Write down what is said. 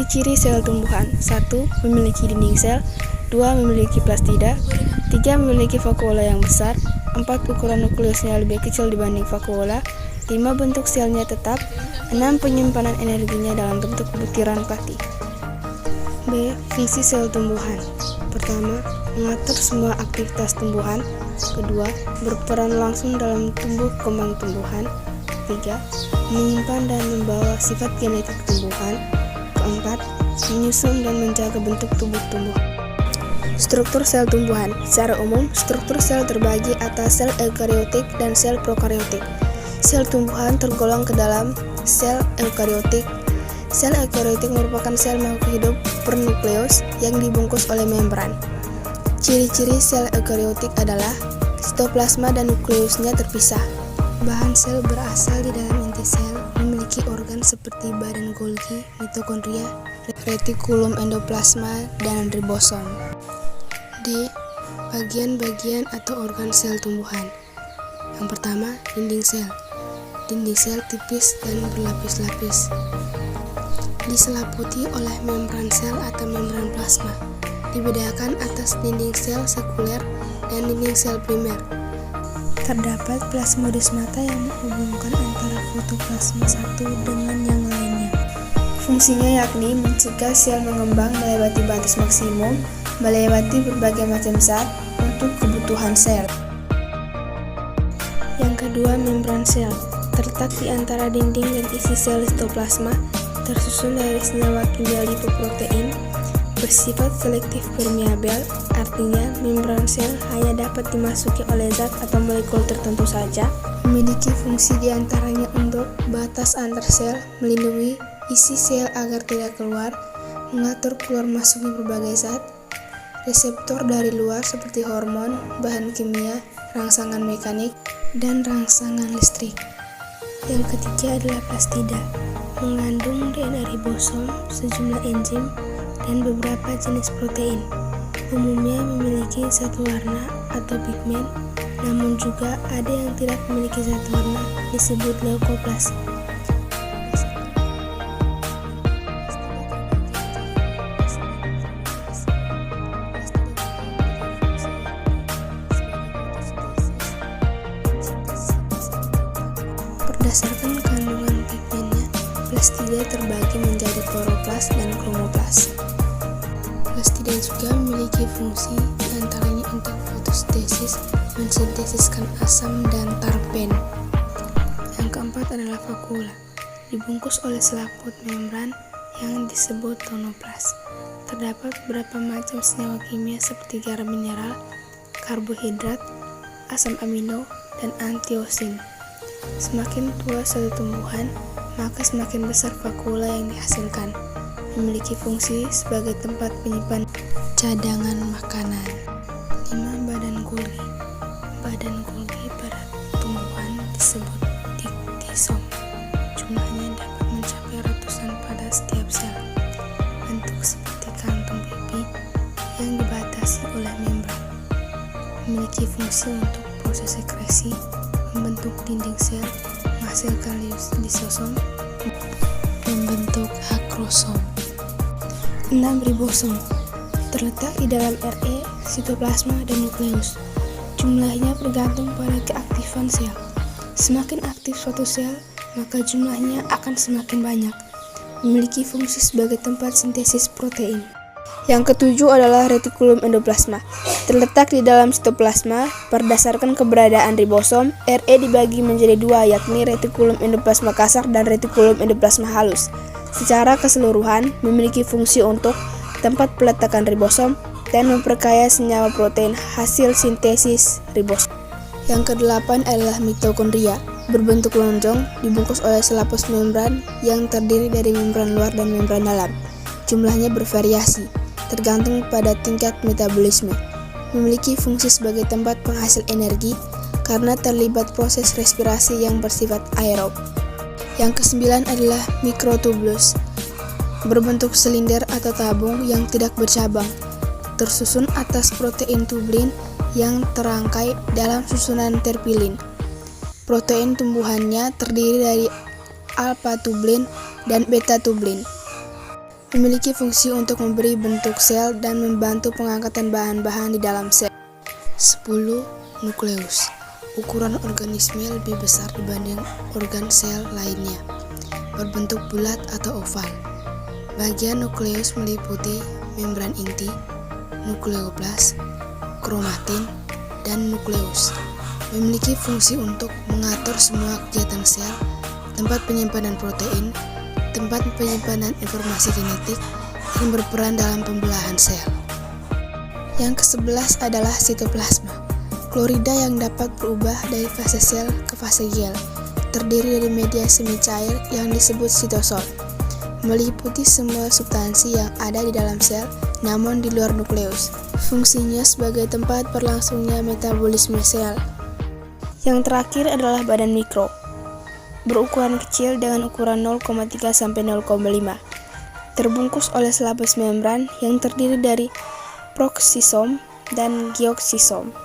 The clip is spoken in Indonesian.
Ciri-ciri sel tumbuhan. 1. Memiliki dinding sel. 2. Memiliki plastida. 3. Memiliki vakuola yang besar. 4. Ukuran nukleusnya lebih kecil dibanding vakuola. 5. Bentuk selnya tetap. 6. Penyimpanan energinya dalam bentuk butiran pati. B. Fungsi sel tumbuhan. Pertama, mengatur semua aktivitas tumbuhan. Kedua, berperan langsung dalam tumbuh kembang tumbuhan. 3. Menyimpan dan membawa sifat genetik tumbuhan. Keempat, menyusun dan menjaga bentuk tubuh tumbuhan. Struktur sel tumbuhan. Secara umum, struktur sel terbagi atas sel eukariotik dan sel prokariotik. Sel tumbuhan tergolong ke dalam sel eukariotik. Sel eukariotik merupakan sel makhluk hidup bernukleus yang dibungkus oleh membran. Ciri-ciri sel eukariotik adalah sitoplasma dan nukleusnya terpisah. Bahan sel berasal di dalam inti sel, memiliki organ seperti badan Golgi, mitokondria, retikulum endoplasma, dan ribosom. D. Bagian-bagian atau organ sel tumbuhan. Yang pertama, dinding sel. Dinding sel tipis dan berlapis-lapis, diselimuti oleh membran sel atau membran plasma. Dibedakan atas dinding sel sekuler dan dinding sel primer. Terdapat plasmodesmata yang menghubungkan antara fotoplasma satu dengan yang lainnya. Fungsinya yakni mencegah sel mengembang melewati batas maksimum, melewati berbagai macam zat untuk kebutuhan sel. Yang kedua, membran sel. Terletak di antara dinding dan isi sel sitoplasma, tersusun dari senyawa kimia lipoprotein, bersifat selektif permeabel, artinya membran sel hanya dapat dimasuki oleh zat atau molekul tertentu saja. Memiliki fungsi diantaranya untuk batas antar sel, melindungi isi sel agar tidak keluar, mengatur keluar masuknya berbagai zat, reseptor dari luar seperti hormon, bahan kimia, rangsangan mekanik, dan rangsangan listrik. Yang ketiga adalah plastida, mengandung DNA ribosom, sejumlah enzim, dan beberapa jenis protein. Umumnya memiliki satu warna atau pigmen, namun juga ada yang tidak memiliki satu warna, disebut leukoplas. Berdasarkan kandungan pigmennya, plastida terbagi menjadi kloroplas dan kromoplas. Plastida juga memiliki fungsi diantaranya untuk fotosintesis, mensintesiskan asam dan tarpen. Yang keempat adalah vakuola, dibungkus oleh selaput membran yang disebut tonoplas. Terdapat beberapa macam senyawa kimia seperti garam mineral, karbohidrat, asam amino, dan antiosin. Semakin tua sel tumbuhan, maka semakin besar vakuola yang dihasilkan. Memiliki fungsi sebagai tempat penyimpan cadangan makanan. 5. Badan Golgi. Badan Golgi pada tumbuhan disebut diktisom. Jumlahnya dapat mencapai ratusan pada setiap sel. Bentuk seperti kantung pipi yang dibatasi oleh membran. Memiliki fungsi untuk proses sekresi, membentuk dinding sel, menghasilkan lisosom, membentuk akrosom. 6. Ribosom. Terletak di dalam RE, sitoplasma, dan nukleus. Jumlahnya bergantung pada keaktifan sel. Semakin aktif suatu sel, maka jumlahnya akan semakin banyak. Memiliki fungsi sebagai tempat sintesis protein. Yang ketujuh adalah retikulum endoplasma. Terletak di dalam sitoplasma. Berdasarkan keberadaan ribosom, RE dibagi menjadi dua, yakni retikulum endoplasma kasar dan retikulum endoplasma halus. Secara keseluruhan, memiliki fungsi untuk tempat peletakan ribosom dan memperkaya senyawa protein hasil sintesis ribosom. Yang kedelapan adalah mitokondria. Berbentuk lonjong, dibungkus oleh selaput membran yang terdiri dari membran luar dan membran dalam. Jumlahnya bervariasi, tergantung pada tingkat metabolisme. Memiliki fungsi sebagai tempat penghasil energi karena terlibat proses respirasi yang bersifat aerob. Yang kesembilan adalah mikrotubulus. Berbentuk silinder atau tabung yang tidak bercabang, tersusun atas protein tubulin yang terangkai dalam susunan terpilin. Protein tumbuhannya terdiri dari alfa tubulin dan beta tubulin. Memiliki fungsi untuk memberi bentuk sel dan membantu pengangkatan bahan-bahan di dalam sel. 10. Nukleus. Ukuran organisme lebih besar dibanding organ sel lainnya. Berbentuk bulat atau oval. Bagian nukleus meliputi membran inti, nukleoplas, kromatin, dan nukleus. Memiliki fungsi untuk mengatur semua kegiatan sel, tempat penyimpanan protein, tempat penyimpanan informasi genetik, dan berperan dalam pembelahan sel. Yang ke-11 adalah sitoplasma. Klorida yang dapat berubah dari fase sel ke fase gel, terdiri dari media semi cair yang disebut sitosol, meliputi semua substansi yang ada di dalam sel namun di luar nukleus. Fungsinya sebagai tempat berlangsungnya metabolisme sel. Yang terakhir adalah badan mikro. Berukuran kecil dengan ukuran 0,3 sampai 0,5. Terbungkus oleh selapis membran yang terdiri dari proksisom dan gioksisom.